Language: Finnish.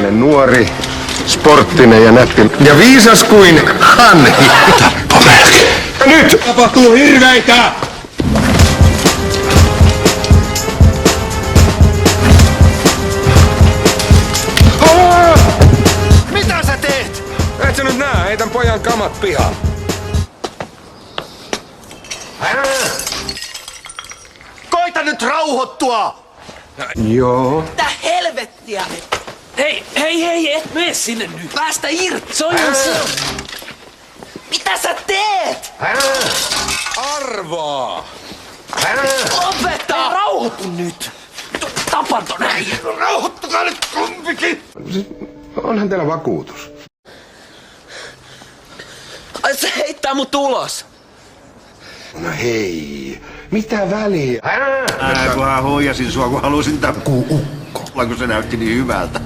tällainen nuori, sporttinen ja nätti. Ja viisas kuin Hanhi. Tappomerkki. Ja nyt tapahtuu hirveitä! Mitä sä teet? Et sä nyt näe, heitän pojan kamat pihaan. Koita nyt rauhoittua! Joo. Mitä helvettiä? Hei, et mene sinne nyt. Päästä irti! Se on ihan se. Mitä sä teet? Arvaa! Lopeta! Rauhoitu nyt. Tapan ton äijän. Rauhoittukaa nyt kumpikin! Onhan teillä vakuutus. Ai se heittää mut ulos. No hei, mitä väliä? Kunhan huijasin sua, kun halusin takkuu ukko. Kun se näytti niin hyvältä.